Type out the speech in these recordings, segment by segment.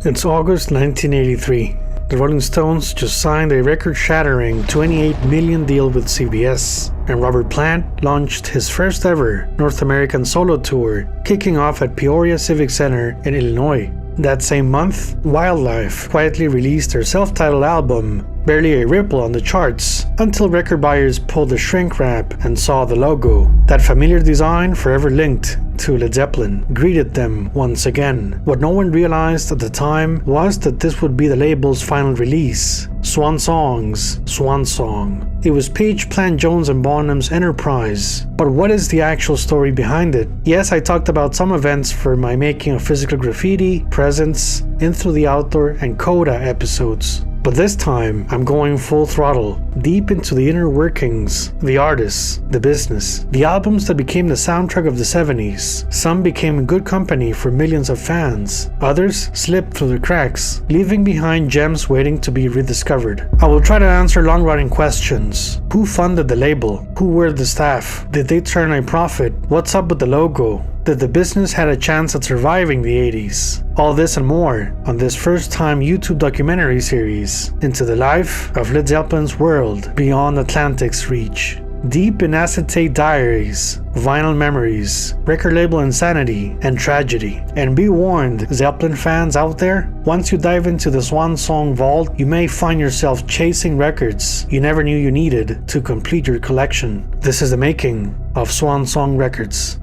It's August 1983. The Rolling Stones just signed a record-shattering $28 million deal with CBS, and Robert Plant launched his first ever North American solo tour, kicking off at Peoria Civic Center in Illinois. That same month, Wildlife quietly released their self-titled album, barely a ripple on the charts, until record buyers pulled the shrink wrap and saw the logo. That familiar design, forever linked to Led Zeppelin, greeted them once again. What no one realized at the time was that this would be the label's final release, Swan Song's Swan Song. It was Page, Plant, Jones and Bonham's enterprise, but what is the actual story behind it? Yes, I talked about some events for my Making of Physical Graffiti, Presence, In Through the Outdoor and Coda episodes. But this time, I'm going full throttle, deep into the inner workings, the artists, the business, the albums that became the soundtrack of the 70s. Some became good company for millions of fans. Others slipped through the cracks, leaving behind gems waiting to be rediscovered. I will try to answer long-running questions. Who funded the label? Who were the staff? Did they turn a profit? What's up with the logo? Did the business had a chance at surviving the 80s? All this and more on this first-time YouTube documentary series into the life of Led Zeppelin's world beyond Atlantic's reach. Deep in acetate diaries, vinyl memories, record label insanity, and tragedy. And be warned, Zeppelin fans out there, once you dive into the Swan Song vault, you may find yourself chasing records you never knew you needed to complete your collection. This is the making of Swan Song Records.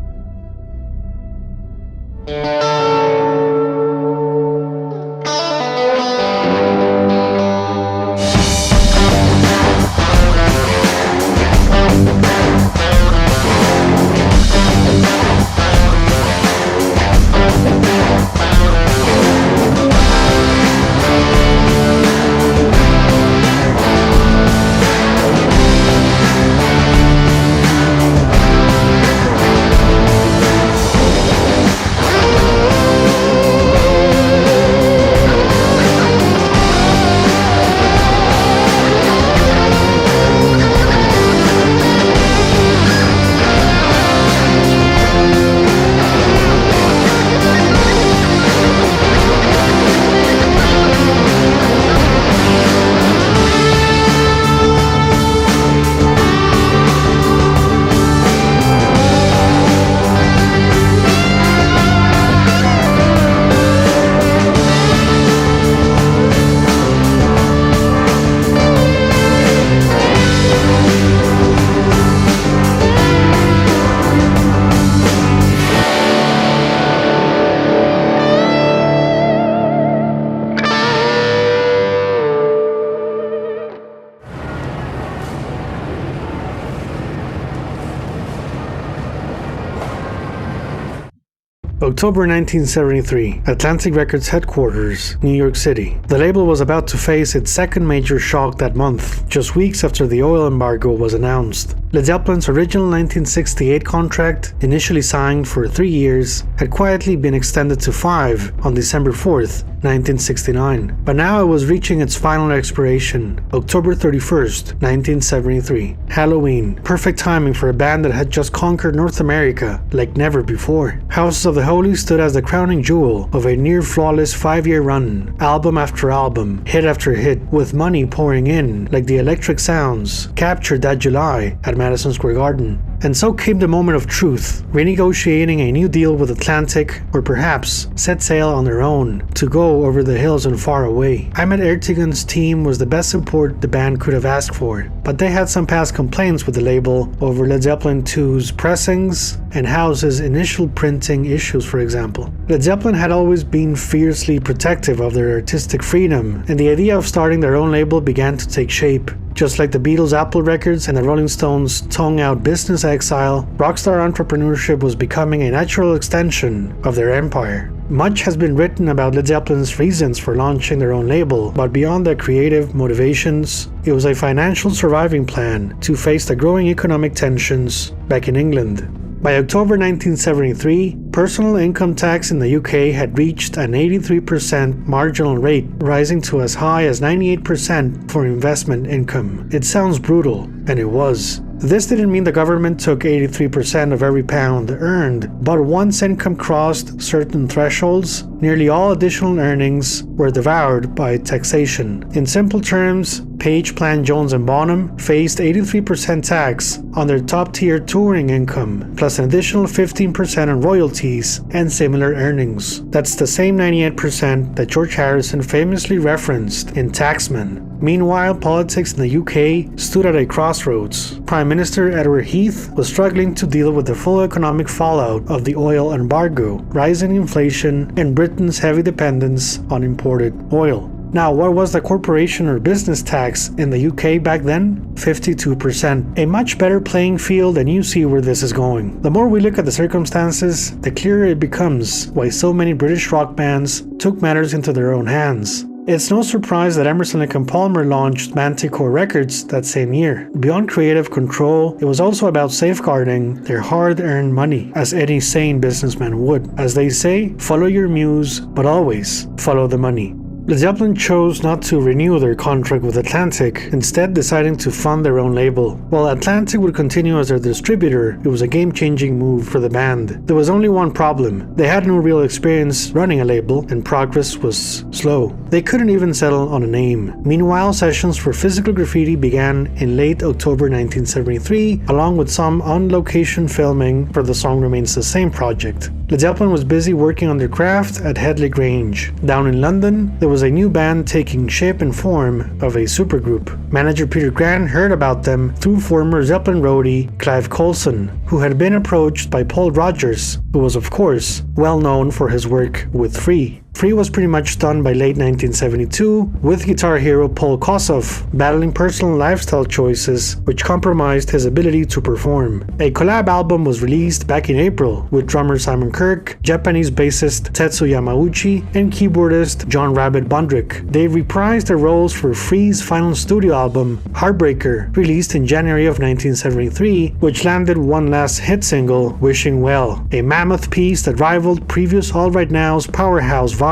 October 1973, Atlantic Records headquarters, New York City. The label was about to face its second major shock that month, just weeks after the oil embargo was announced. Led Zeppelin's original 1968 contract, initially signed for 3 years, had quietly been extended to 5 on December 4th, 1969. But now it was reaching its final expiration, October 31st, 1973. Halloween, perfect timing for a band that had just conquered North America like never before. Houses of the Holy stood as the crowning jewel of a near-flawless 5-year run, album after album, hit after hit, with money pouring in like the electric sounds captured that July at Madison Square Garden. And so came the moment of truth, renegotiating a new deal with Atlantic, or perhaps set sail on their own to go over the hills and far away. Ahmet Ertegun's team was the best support the band could have asked for, but they had some past complaints with the label over Led Zeppelin II's pressings and House's initial printing issues, for example. Led Zeppelin had always been fiercely protective of their artistic freedom, and the idea of starting their own label began to take shape. Just like the Beatles' Apple Records and the Rolling Stones' tongue-out business exile, rockstar entrepreneurship was becoming a natural extension of their empire. Much has been written about Led Zeppelin's reasons for launching their own label, but beyond their creative motivations, it was a financial surviving plan to face the growing economic tensions back in England. By October 1973, personal income tax in the UK had reached an 83% marginal rate, rising to as high as 98% for investment income. It sounds brutal, and it was. This didn't mean the government took 83% of every pound earned, but once income crossed certain thresholds, nearly all additional earnings were devoured by taxation. In simple terms, Page, Plant, Jones and Bonham faced 83% tax on their top-tier touring income, plus an additional 15% on royalties and similar earnings. That's the same 98% that George Harrison famously referenced in Taxman. Meanwhile, politics in the UK stood at a crossroads. Prime Minister Edward Heath was struggling to deal with the full economic fallout of the oil embargo, rising inflation, and Britain's heavy dependence on imported oil. Now, what was the corporation or business tax in the UK back then? 52%. A much better playing field, and you see where this is going. The more we look at the circumstances, the clearer it becomes why so many British rock bands took matters into their own hands. It's no surprise that Emerson, Lake and Palmer launched Manticore Records that same year. Beyond creative control, it was also about safeguarding their hard-earned money, as any sane businessman would. As they say, follow your muse, but always follow the money. Led Zeppelin chose not to renew their contract with Atlantic, instead deciding to fund their own label. While Atlantic would continue as their distributor, it was a game-changing move for the band. There was only one problem. They had no real experience running a label, and progress was slow. They couldn't even settle on a name. Meanwhile, sessions for Physical Graffiti began in late October 1973, along with some on-location filming for the Song Remains the Same project. Led Zeppelin was busy working on their craft at Headley Grange. Down in London, there was a new band taking shape and form of a supergroup. Manager Peter Grant heard about them through former Zeppelin roadie Clive Colson, who had been approached by Paul Rodgers, who was of course well known for his work with Free. Free was pretty much done by late 1972, with guitar hero Paul Kossoff battling personal lifestyle choices which compromised his ability to perform. A collab album was released back in April with drummer Simon Kirke, Japanese bassist Tetsu Yamauchi, and keyboardist John Rabbit Bondrick. They reprised their roles for Free's final studio album, Heartbreaker, released in January of 1973, which landed one last hit single, Wishing Well, a mammoth piece that rivaled previous All Right Now's powerhouse vibes.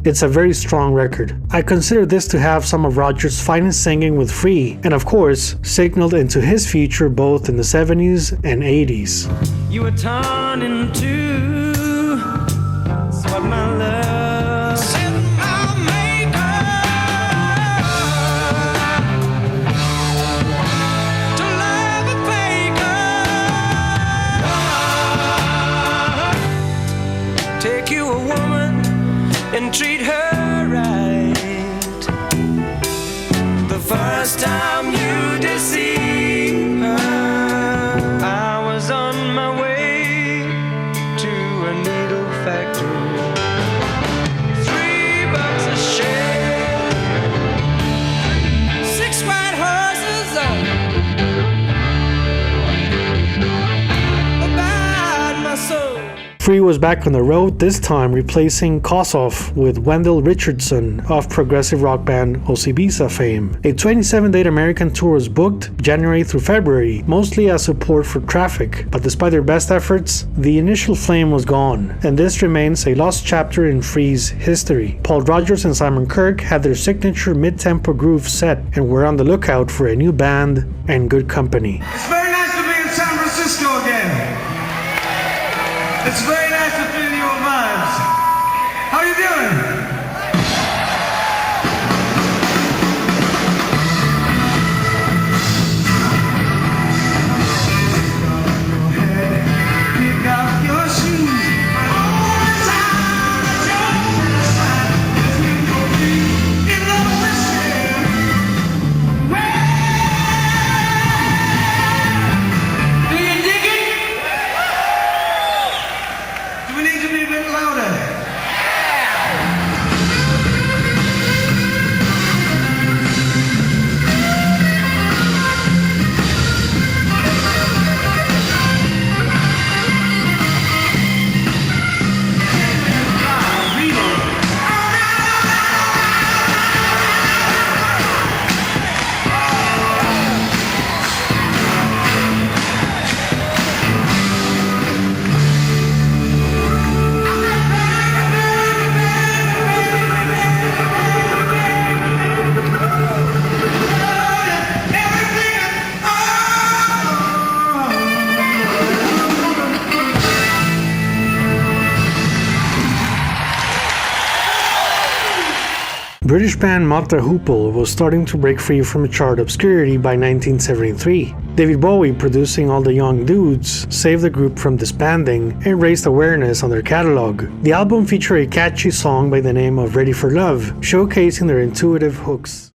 It's a very strong record. I consider this to have some of Rodgers' finest singing with Free, and of course, signaled into his future both in the 70s and 80s. You were torn in two, so what my love said I'll make to love a faker. Take you a woman and treat her right. The first time you deceive her, I was on my way to a needle factory. $3 a shade, 6 white horses about my soul. Free was back on the road, this time replacing Kossoff with Wendell Richardson of progressive rock band Osibisa fame. A 27-date American tour was booked January through February, mostly as support for Traffic, but despite their best efforts, the initial flame was gone, and this remains a lost chapter in Free's history. Paul Rodgers and Simon Kirke had their signature mid-tempo groove set and were on the lookout for a new band and good company. It's very nice to be in San Francisco again. It's very nice to feel your vibes. How you doing? Pick up your shoes. All the time that you're in love with you. Do you dig it? Do we need to be a bit louder? I'm not British band Mott the Hoople was starting to break free from chart obscurity by 1973. David Bowie, producing All the Young Dudes, saved the group from disbanding and raised awareness on their catalog. The album featured a catchy song by the name of Ready for Love, showcasing their intuitive hooks.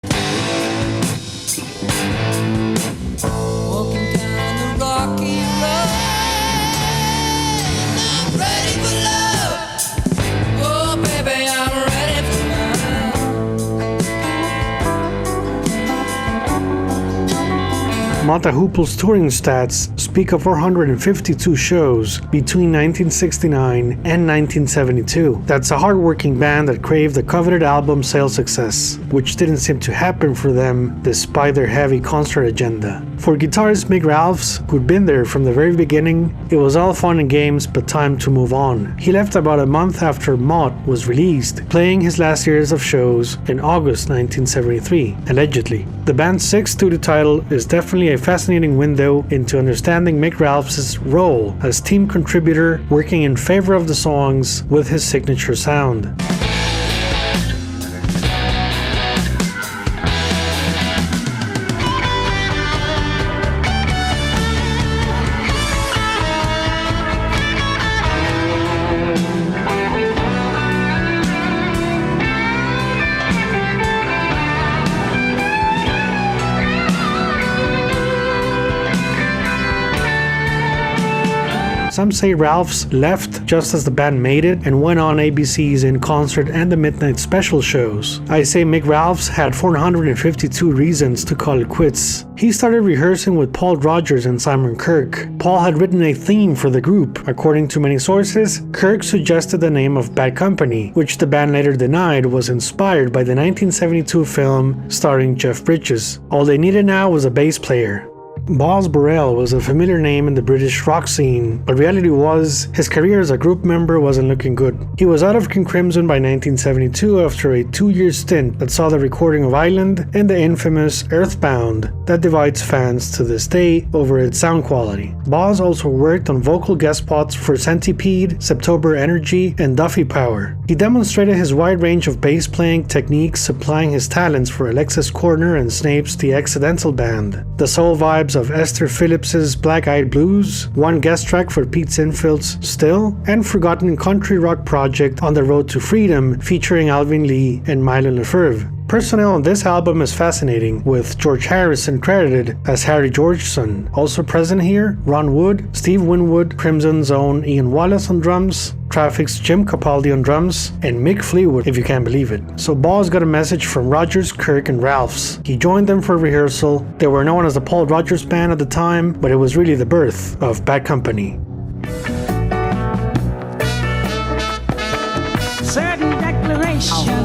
Mott the Hoople's touring stats speak of 452 shows between 1969 and 1972. That's a hard-working band that craved the coveted album sales success, which didn't seem to happen for them despite their heavy concert agenda. For guitarist Mick Ralphs, who'd been there from the very beginning, it was all fun and games but time to move on. He left about a month after Mott was released, playing his last series of shows in August 1973, allegedly. The band's sixth studio title is definitely a fascinating window into understanding Mick Ralphs' role as team contributor, working in favor of the songs with his signature sound. Some say Ralphs left just as the band made it and went on ABC's In Concert and the Midnight Special shows. I say Mick Ralphs had 452 reasons to call it quits. He started rehearsing with Paul Rodgers and Simon Kirke. Paul had written a theme for the group. According to many sources, Kirke suggested the name of Bad Company, which the band later denied was inspired by the 1972 film starring Jeff Bridges. All they needed now was a bass player. Boz Burrell was a familiar name in the British rock scene, but reality was, his career as a group member wasn't looking good. He was out of King Crimson by 1972 after a 2-year stint that saw the recording of Island and the infamous Earthbound that divides fans to this day over its sound quality. Boz also worked on vocal guest spots for Centipede, Septober Energy, and Duffy Power. He demonstrated his wide range of bass playing techniques, supplying his talents for Alexis Corner and Snape's The Accidental Band. The soul vibes of Esther Phillips's Black Eyed Blues, one guest track for Pete Sinfield's Still, and forgotten country rock project On the Road to Freedom featuring Alvin Lee and Milo Lefebvre. Personnel on this album is fascinating, with George Harrison credited as Harry Georgeson. Also present here, Ron Wood, Steve Winwood, Crimson's own Ian Wallace on drums, Traffic's Jim Capaldi on drums, and Mick Fleetwood, if you can believe it. So Boz got a message from Rodgers, Kirke, and Ralphs. He joined them for rehearsal. They were known as the Paul Rodgers Band at the time, but it was really the birth of Bad Company. Certain declaration.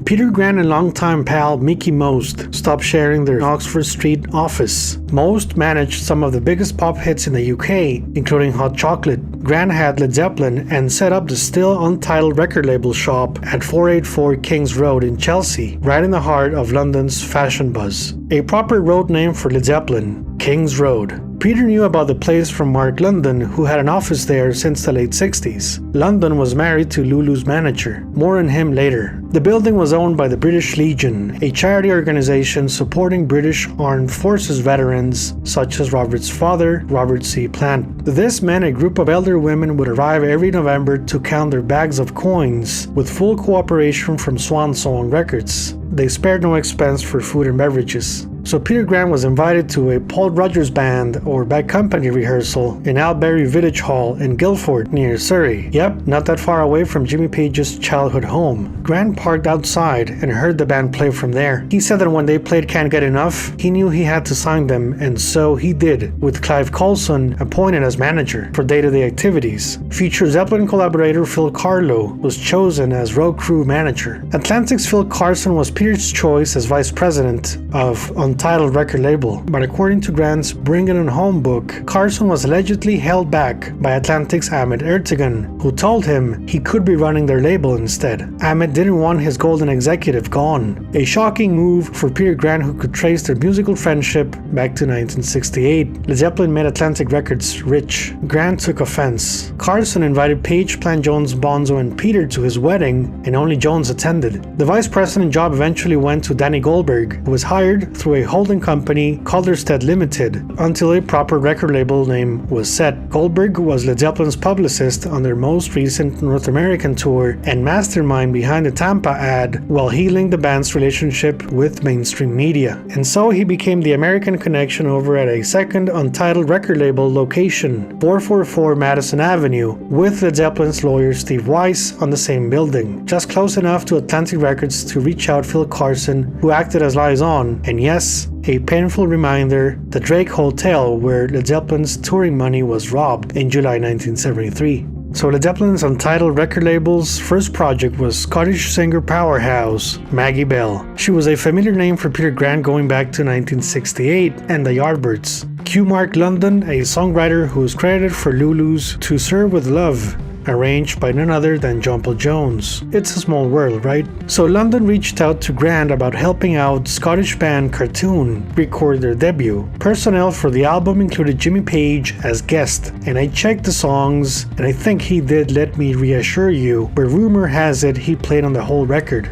Peter Grant and longtime pal Mickey Most stopped sharing their Oxford Street office. Most managed some of the biggest pop hits in the UK, including Hot Chocolate. Grant had Led Zeppelin and set up the still untitled record label shop at 484 King's Road in Chelsea, right in the heart of London's fashion buzz. A proper road name for Led Zeppelin, King's Road. Peter knew about the place from Mark London, who had an office there since the late 60s. London was married to Lulu's manager. More on him later. The building was owned by the British Legion, a charity organization supporting British Armed Forces veterans such as Robert's father, Robert C. Plant. This meant a group of elder women would arrive every November to count their bags of coins, with full cooperation from Swan Song Records. They spared no expense for food and beverages. So Peter Grant was invited to a Paul Rodgers Band or Bad Company rehearsal in Albury Village Hall in Guildford near Surrey. Yep, not that far away from Jimmy Page's childhood home. Grant parked outside and heard the band play from there. He said that when they played Can't Get Enough, he knew he had to sign them, and so he did, with Clive Colson appointed as manager for day-to-day activities. Future Zeppelin collaborator Phil Carlo was chosen as road crew manager. Atlantic's Phil Carson was Peter's choice as vice president of Untitled Untitled record label, but according to Grant's Bring It On Home book, Carson was allegedly held back by Atlantic's Ahmet Ertegun, who told him he could be running their label instead. Ahmet didn't want his golden executive gone, a shocking move for Peter Grant, who could trace their musical friendship back to 1968. Led Zeppelin made Atlantic Records rich. Grant took offense. Carson invited Page, Plant Jones, Bonzo, and Peter to his wedding, and only Jones attended. The vice president job eventually went to Danny Goldberg, who was hired through a holding company, Calderstead Limited, until a proper record label name was set. Goldberg was Led Zeppelin's publicist on their most recent North American tour and mastermind behind the Tampa ad while healing the band's relationship with mainstream media. And so he became the American connection over at a second Untitled record label location, 444 Madison Avenue, with Led Zeppelin's lawyer Steve Weiss on the same building, just close enough to Atlantic Records to reach out Phil Carson, who acted as liaison, and yes, a painful reminder, the Drake Hotel where Led Zeppelin's touring money was robbed in July 1973. So Led Zeppelin's Untitled record label's first project was Scottish singer powerhouse Maggie Bell. She was a familiar name for Peter Grant going back to 1968 and the Yardbirds. Q Mark London, a songwriter who is credited for Lulu's To Serve With Love, arranged by none other than John Paul Jones. It's a small world, right? So London reached out to Grant about helping out Scottish band Cartoon record their debut. Personnel for the album included Jimmy Page as guest, and I checked the songs, and I think he did Let Me Reassure You, but rumor has it he played on the whole record.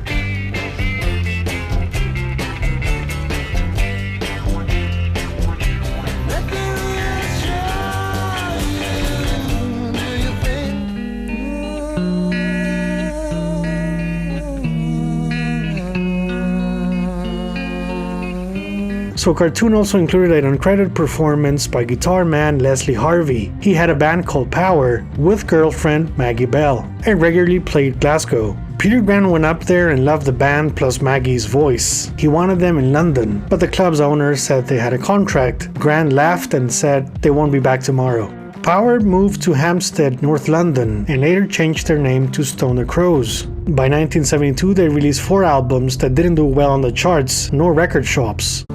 So Cartoon also included an uncredited performance by guitar man Leslie Harvey. He had a band called Power with girlfriend Maggie Bell and regularly played Glasgow. Peter Grant went up there and loved the band plus Maggie's voice. He wanted them in London, but the club's owner said they had a contract. Grant laughed and said they won't be back tomorrow. Power moved to Hampstead, North London, and later changed their name to Stone the Crows. By 1972, they released 4 albums that didn't do well on the charts nor record shops.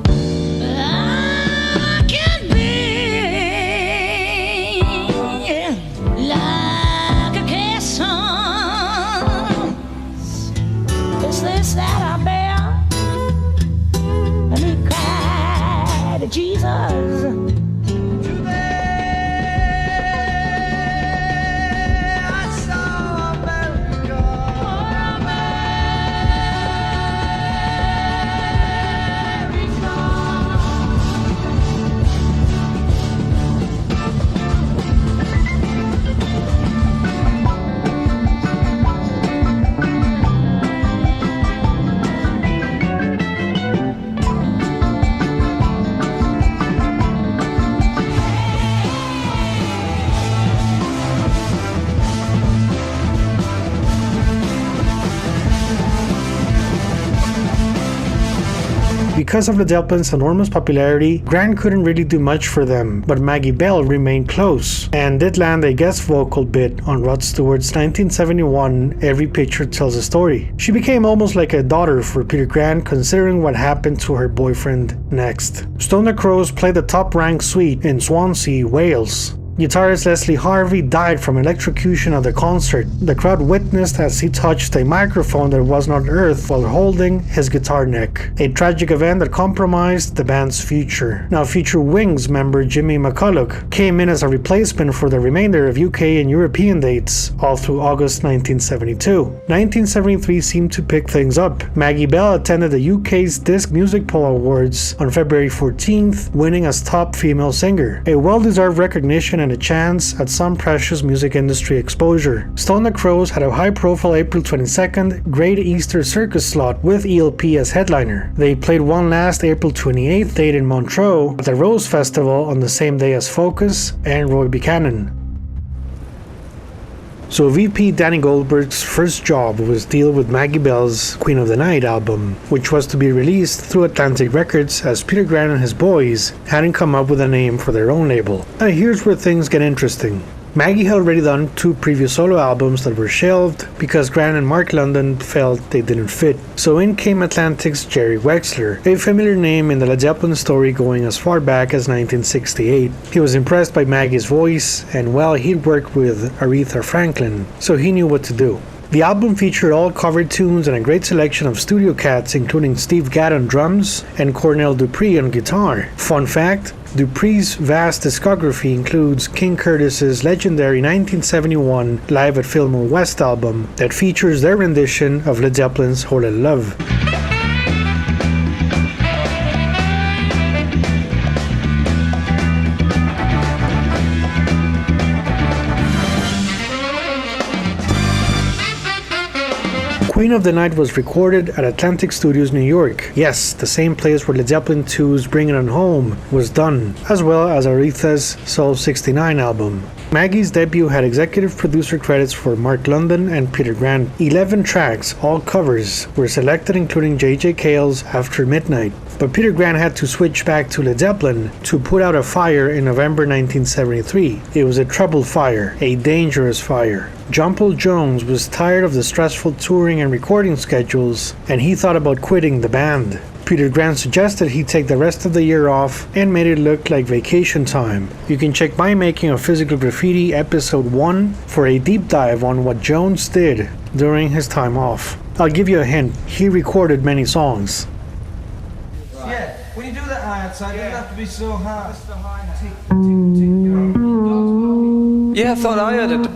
Because of Led Zeppelin's enormous popularity, Grant couldn't really do much for them, but Maggie Bell remained close and did land a guest vocal bit on Rod Stewart's 1971 Every Picture Tells a Story. She became almost like a daughter for Peter Grant considering what happened to her boyfriend next. Stone the Crows played the top-ranked suite in Swansea, Wales. Guitarist Leslie Harvey died from electrocution at the concert. The crowd witnessed as he touched a microphone that was not earthed while holding his guitar neck, a tragic event that compromised the band's future. Now, future Wings member Jimmy McCulloch came in as a replacement for the remainder of UK and European dates, all through August 1972. 1973 seemed to pick things up. Maggie Bell attended the UK's Disc Music Poll Awards on February 14th, winning as top female singer, a well-deserved recognition and a chance at some precious music industry exposure. Stone the Crows had a high-profile April 22nd Great Easter Circus slot with ELP as headliner. They played one last April 28th date in Montreux at the Rose Festival on the same day as Focus and Roy Buchanan. So VP Danny Goldberg's first job was deal with Maggie Bell's Queen of the Night album, which was to be released through Atlantic Records as Peter Grant and his boys hadn't come up with a name for their own label. Here's where things get interesting. Maggie had already done 2 previous solo albums that were shelved because Grant and Mark London felt they didn't fit. So in came Atlantic's Jerry Wexler, a familiar name in the Led Zeppelin story going as far back as 1968. He was impressed by Maggie's voice, and well, he'd worked with Aretha Franklin, so he knew what to do. The album featured all cover tunes and a great selection of studio cats, including Steve Gadd on drums and Cornell Dupree on guitar. Fun fact, Dupree's vast discography includes King Curtis's legendary 1971 Live at Fillmore West album that features their rendition of Led Zeppelin's Whole Lotta Love. Queen of the Night was recorded at Atlantic Studios, New York. Yes, the same place where Led Zeppelin 2's Bring It On Home was done, as well as Aretha's Soul 69 album. Maggie's debut had executive producer credits for Mark London and Peter Grant. 11 tracks, all covers, were selected, including J.J. Cale's After Midnight. But Peter Grant had to switch back to Led Zeppelin to put out a fire in November 1973. It was a troubled fire, a dangerous fire. John Paul Jones was tired of the stressful touring and recording schedules, and he thought about quitting the band. Peter Grant suggested he take the rest of the year off and made it look like vacation time. You can check my making of Physical Graffiti episode 1 for a deep dive on what Jones did during his time off. I'll give you a hint, he recorded many songs. Yeah, when you do that hi-hat side, it doesn't have to be so hard. That's the hi-hat. Yeah, I thought I had it.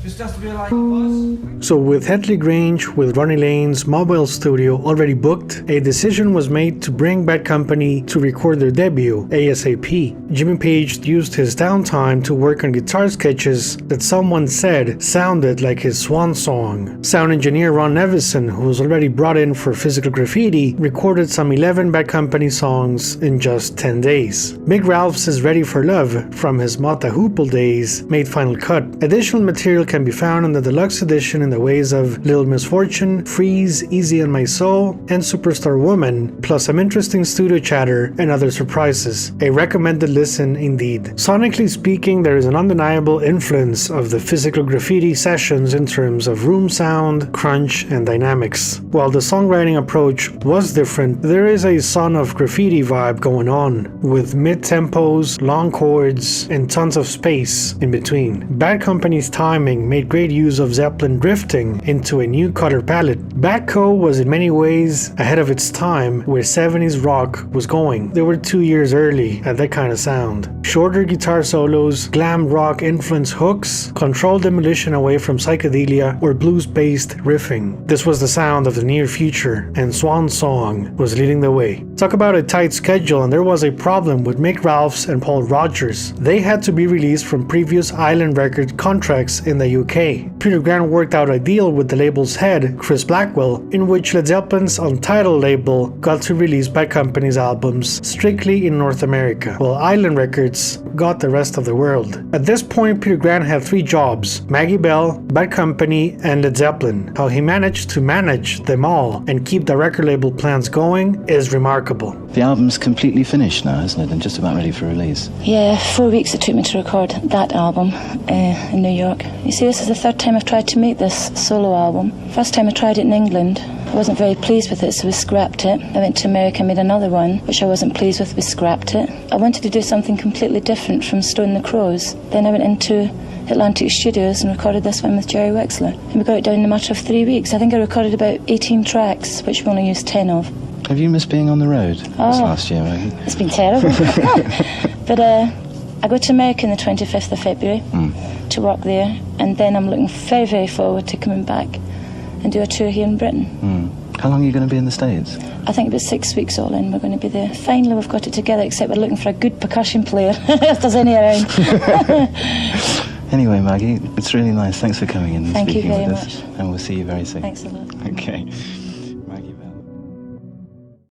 Just has to be like buzz. So with Headley Grange with Ronnie Lane's mobile studio already booked, a decision was made to bring Bad Company to record their debut, ASAP. Jimmy Page used his downtime to work on guitar sketches that someone said sounded like his Swan Song. Sound engineer Ron Nevison, who was already brought in for Physical Graffiti, recorded some 11 Bad Company songs in just 10 days. Mick Ralphs' Ready for Love from his Mata Hoople days made final cut. Additional material can be found in the deluxe edition in the ways of Little Misfortune, Freeze, Easy on My Soul, and Superstar Woman, plus some interesting studio chatter and other surprises. A recommended listen indeed. Sonically speaking, there is an undeniable influence of the Physical Graffiti sessions in terms of room sound, crunch, and dynamics. While the songwriting approach was different, there is a Son of Graffiti vibe going on, with mid-tempos, long chords, and tons of space in between. Bad Company's timing made great use of Zeppelin drifting into a new color palette. Bad Co was in many ways ahead of its time where 70s rock was going. They were 2 years early at that kind of sound. Shorter guitar solos, glam rock influence hooks, controlled demolition away from psychedelia or blues-based riffing. This was the sound of the near future, and Swan Song was leading the way. Talk about a tight schedule, and there was a problem with Mick Ralphs and Paul Rodgers. They had to be released from previous Island Records contracts in the UK. Peter Grant worked out a deal with the label's head, Chris Blackwell, in which Led Zeppelin's Untitled label got to release Bad Company's albums strictly in North America, while Island Records got the rest of the world. At this point, Peter Grant had 3 jobs: Maggie Bell, Bad Company, and Led Zeppelin. How he managed to manage them all and keep the record label plans going is remarkable. The album's completely finished now, isn't it, and just about ready for release? Yeah, 4 weeks it took me to record that album in New York. You see, this is the 3rd time I've tried to make this solo album. First time I tried it in England, I wasn't very pleased with it, so we scrapped it. I went to America and made another one, which I wasn't pleased with, we scrapped it. I wanted to do something completely different from Stone the Crows. Then I went into Atlantic Studios and recorded this one with Jerry Wexler. And we got it done in a matter of 3 weeks. I think I recorded about 18 tracks, which we only used 10 of. Have you missed being on the road this last year, Maggie? It's been terrible. But I go to America on the 25th of February to work there, and then I'm looking very, very forward to coming back and do a tour here in Britain. How long are you going to be in the States? I think about 6 weeks all in, we're going to be there. Finally, we've got it together, except we're looking for a good percussion player, if there's any around. Anyway, Maggie, it's really nice. Thanks for coming in and Thank you speaking very with us. much. And we'll see you very soon. Thanks a lot. Okay.